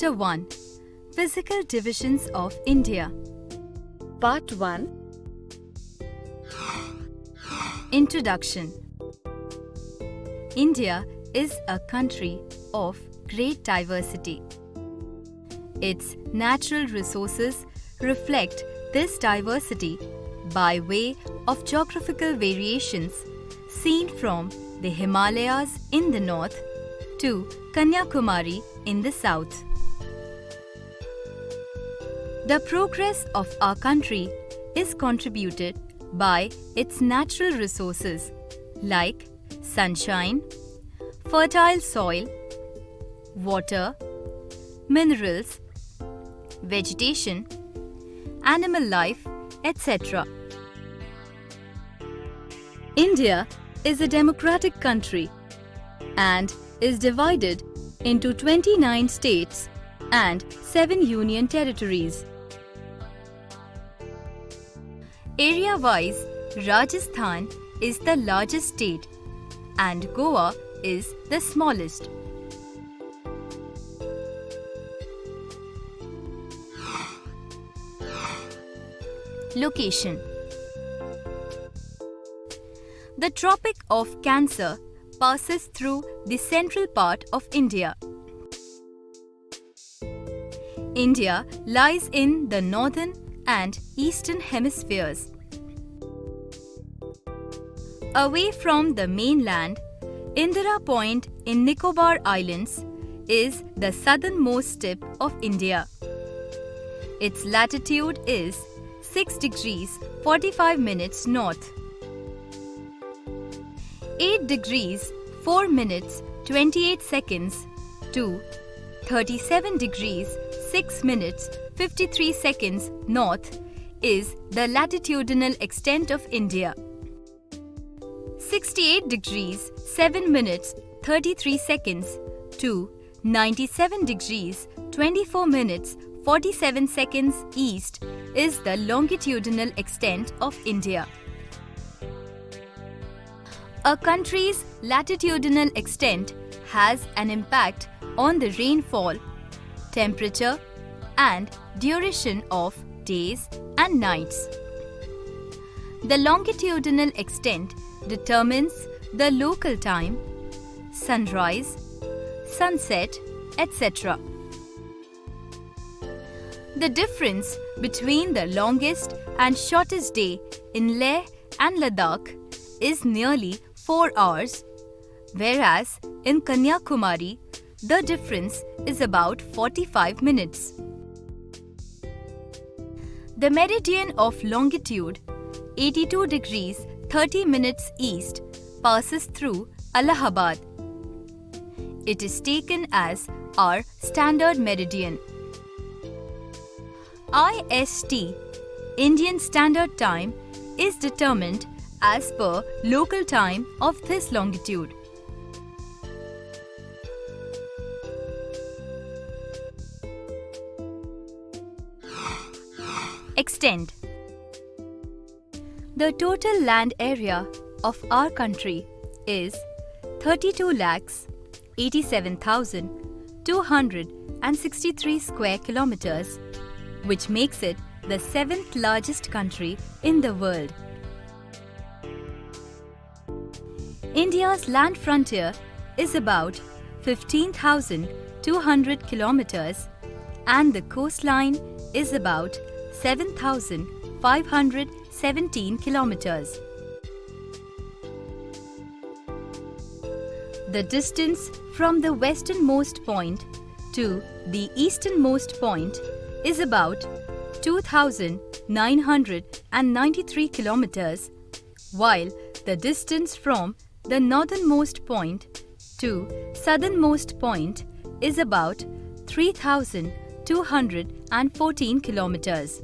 Chapter 1 Physical Divisions of India. Part 1 Introduction. India is a country of great diversity. Its natural resources reflect this diversity by way of geographical variations seen from the Himalayas in the north to Kanyakumari in the south. The progress of our country is contributed by its natural resources like sunshine, fertile soil, water, minerals, vegetation, animal life, etc. India is a democratic country and is divided into 29 states and 7 union territories. Area-wise, Rajasthan is the largest state and Goa is the smallest. Location. The Tropic of Cancer passes through the central part of India. India lies in the northern and eastern hemispheres. Away from the mainland, Indira Point in Nicobar Islands is the southernmost tip of India. Its latitude is 6 degrees 45 minutes north, 8 degrees 4 minutes 28 seconds to 37 degrees 6 minutes 53 seconds north is the latitudinal extent of India. 68 degrees 7 minutes 33 seconds to 97 degrees 24 minutes 47 seconds east is the longitudinal extent of India. A country's latitudinal extent has an impact on the rainfall, temperature, and duration of days and nights. The longitudinal extent determines the local time, sunrise, sunset, etc. The difference between the longest and shortest day in Leh and Ladakh is nearly 4 hours, whereas in Kanyakumari, the difference is about 45 minutes. The meridian of longitude, 82 degrees 30 minutes east, passes through Allahabad. It is taken as our standard meridian. IST, Indian Standard Time, is determined as per local time of this longitude. Extent. The total land area of our country is 32,87,263 square kilometers, which makes it the 7th largest country in the world. India's land frontier is about 15,200 kilometers and the coastline is about 7,517 kilometers. The distance from the westernmost point to the easternmost point is about 2,993 kilometers, while the distance from the northernmost point to southernmost point is about 3,214 kilometers.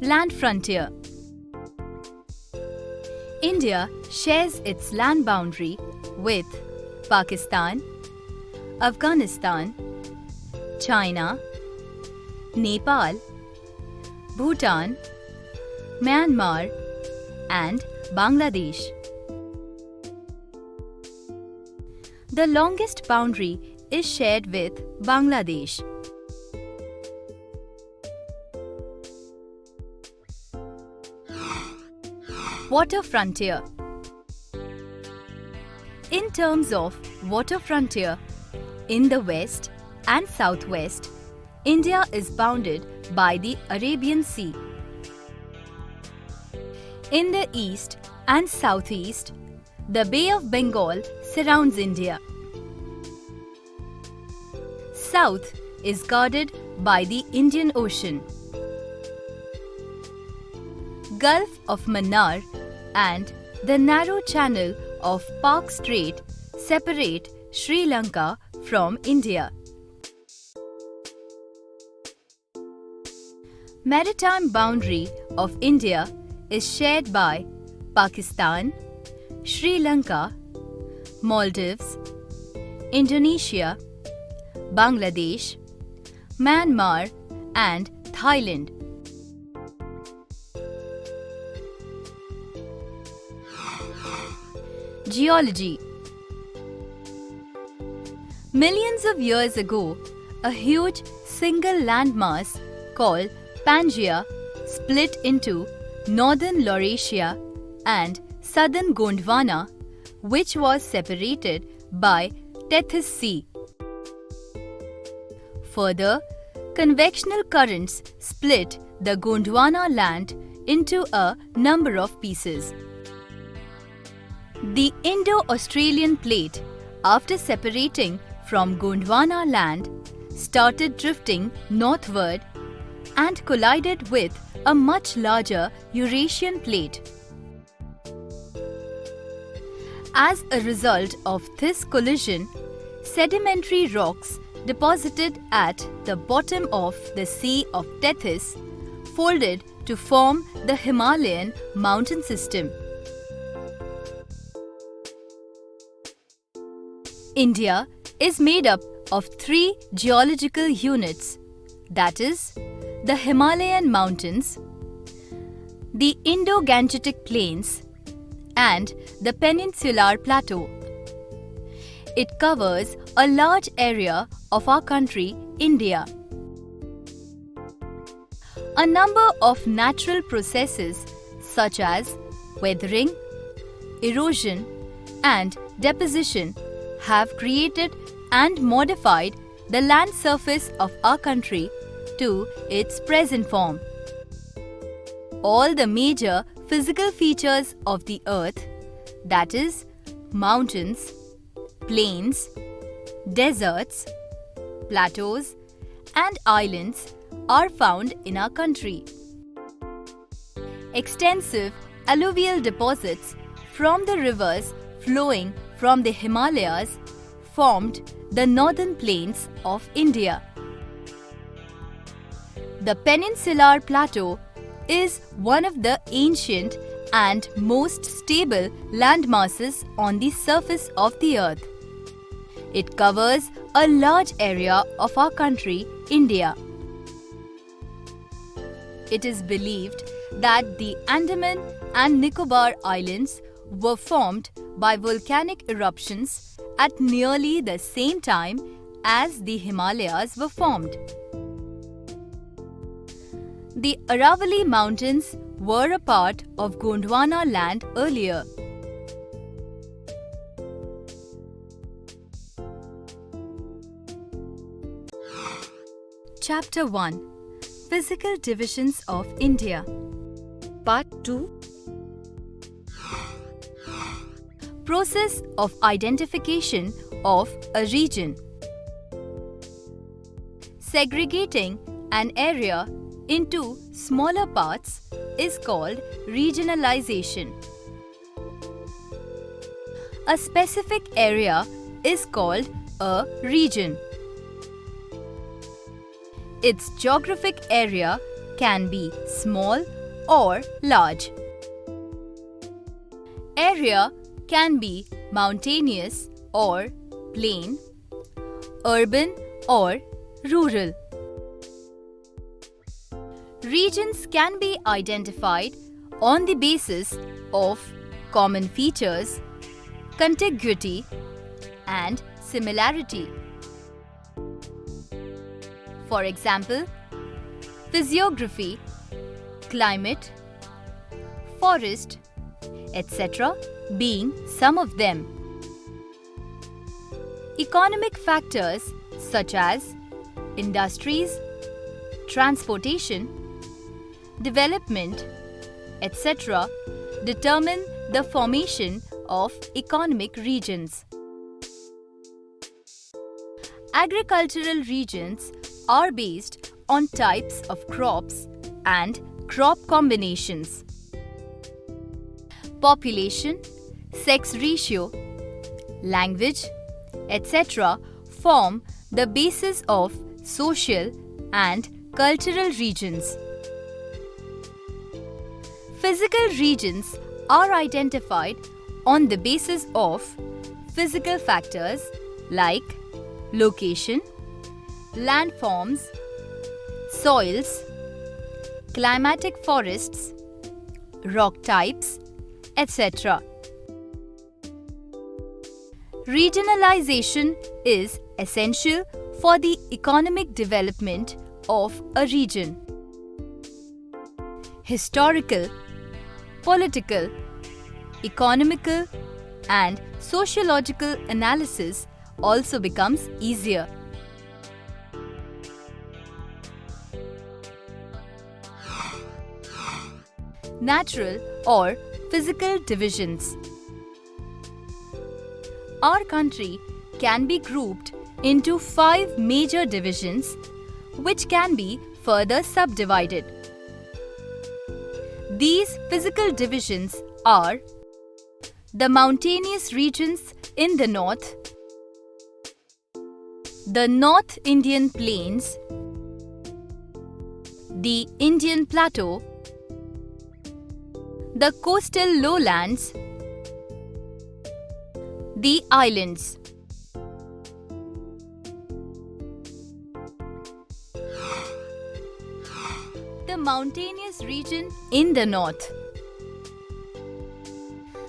Land frontier. India shares its land boundary with Pakistan, Afghanistan, China, Nepal, Bhutan, Myanmar, and Bangladesh. The longest boundary is shared with Bangladesh. Water frontier. In terms of water frontier, in the west and southwest, India is bounded by the Arabian Sea. In the east and southeast, the Bay of Bengal surrounds India. South is guarded by the Indian Ocean. Gulf of Mannar and the narrow channel of Palk Strait separate Sri Lanka from India. Maritime boundary of India is shared by Pakistan, Sri Lanka, Maldives, Indonesia, Bangladesh, Myanmar and Thailand. Geology. Millions of years ago, a huge single landmass called Pangaea split into northern Laurasia and southern Gondwana, which was separated by Tethys Sea. Further, convectional currents split the Gondwana land into a number of pieces. The Indo-Australian plate, after separating from Gondwana land, started drifting northward and collided with a much larger Eurasian plate. As a result of this collision, sedimentary rocks deposited at the bottom of the Sea of Tethys folded to form the Himalayan mountain system. India is made up of 3 geological units, that is, the Himalayan mountains, the Indo-Gangetic plains, and the Peninsular Plateau. It covers a large area of our country, India. A number of natural processes such as weathering, erosion, and deposition have created and modified the land surface of our country to its present form. All the major physical features of the earth, that is, mountains, plains, deserts, plateaus, and islands, are found in our country. Extensive alluvial deposits from the rivers flowing from the Himalayas formed the northern plains of India. The Peninsular Plateau is one of the ancient and most stable landmasses on the surface of the earth. It covers a large area of our country, India. It is believed that the Andaman and Nicobar Islands were formed by volcanic eruptions at nearly the same time as the Himalayas were formed. The Aravalli Mountains were a part of Gondwana land earlier. Chapter 1. Physical Divisions of India. Part 2. Process of identification of a region. Segregating an area into smaller parts is called regionalization. A specific area is called a region. Its geographic area can be small or large. Area can be mountainous or plain, urban or rural. Regions can be identified on the basis of common features, contiguity, and similarity. For example, physiography, climate, forest, etc. being some of them. Economic factors such as industries, transportation, development, etc. determine the formation of economic regions. Agricultural regions are based on types of crops and crop combinations. Population, sex ratio, language, etc. form the basis of social and cultural regions. Physical regions are identified on the basis of physical factors like location, landforms, soils, climatic forests, rock types, etc. Regionalization is essential for the economic development of a region. Historical, political, economical, and sociological analysis also becomes easier. Natural or physical divisions. Our country can be grouped into 5 major divisions, which can be further subdivided. These physical divisions are the mountainous regions in the north, the North Indian Plains, the Indian Plateau, the coastal lowlands, the islands. The mountainous region in the north.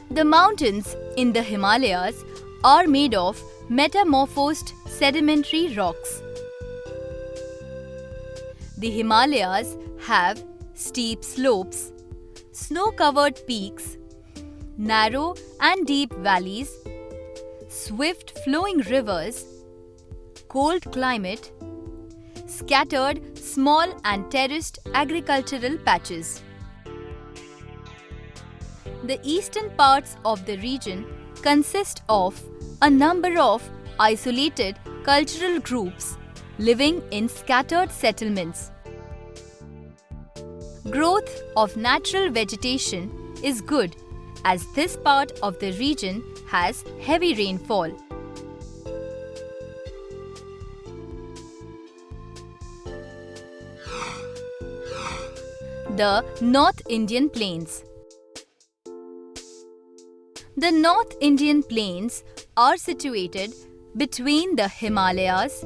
The mountains in the Himalayas are made of metamorphosed sedimentary rocks. The Himalayas have steep slopes, snow-covered peaks, narrow and deep valleys, swift flowing rivers, cold climate, scattered small and terraced agricultural patches. The eastern parts of the region consist of a number of isolated cultural groups living in scattered settlements. Growth of natural vegetation is good as this part of the region has heavy rainfall. The North Indian Plains. The North Indian Plains are situated between the Himalayas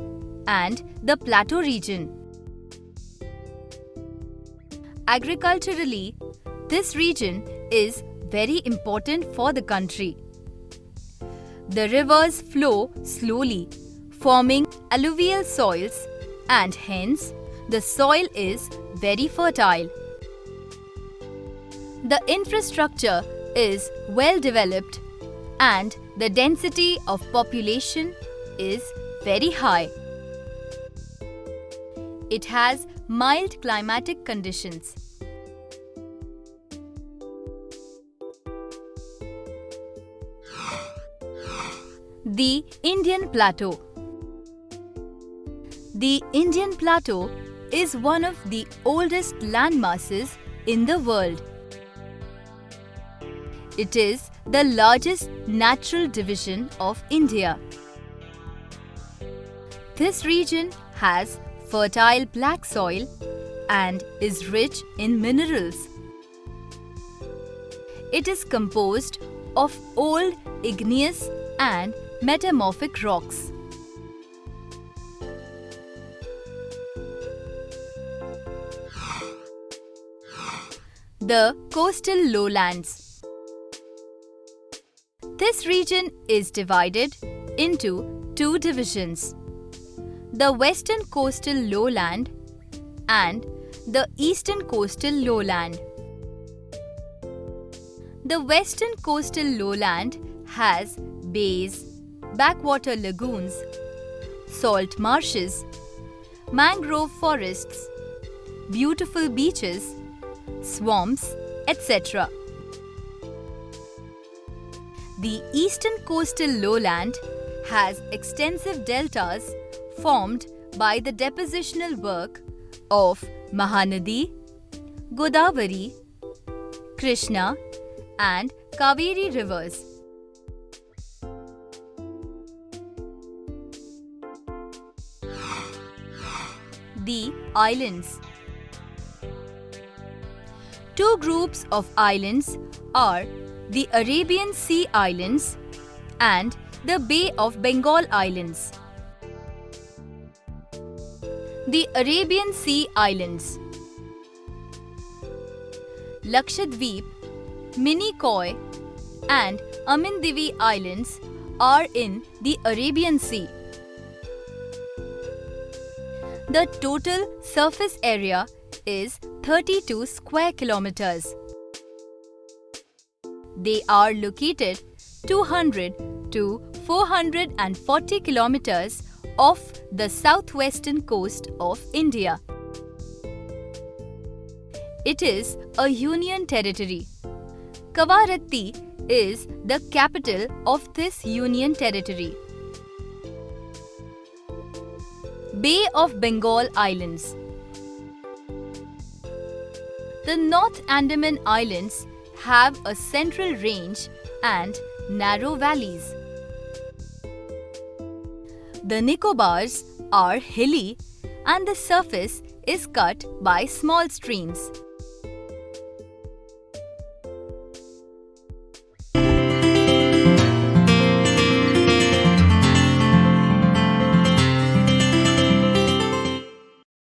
and the Plateau region. Agriculturally, this region is very important for the country. The rivers flow slowly, forming alluvial soils, and hence the soil is very fertile. The infrastructure is well developed and the density of population is very high. It has mild climatic conditions. The Indian Plateau. The Indian Plateau is one of the oldest landmasses in the world. It is the largest natural division of India. This region has fertile black soil and is rich in minerals. It is composed of old igneous and metamorphic rocks. The coastal lowlands. This region is divided into two divisions: the western coastal lowland and the eastern coastal lowland. The western coastal lowland has bays, backwater lagoons, salt marshes, mangrove forests, beautiful beaches, swamps, etc. The eastern coastal lowland has extensive deltas formed by the depositional work of Mahanadi, Godavari, Krishna and Kaveri rivers. The islands. Two groups of islands are the Arabian Sea Islands and the Bay of Bengal Islands. The Arabian Sea Islands. Lakshadweep, Minicoy and Amindivi Islands are in the Arabian Sea. The total surface area is 32 square kilometers. They are located 200 to 440 kilometers off the southwestern coast of India. It is a union territory. Kavaratti is the capital of this union territory. Bay of Bengal Islands. The North Andaman Islands have a central range and narrow valleys. The Nicobars are hilly and the surface is cut by small streams.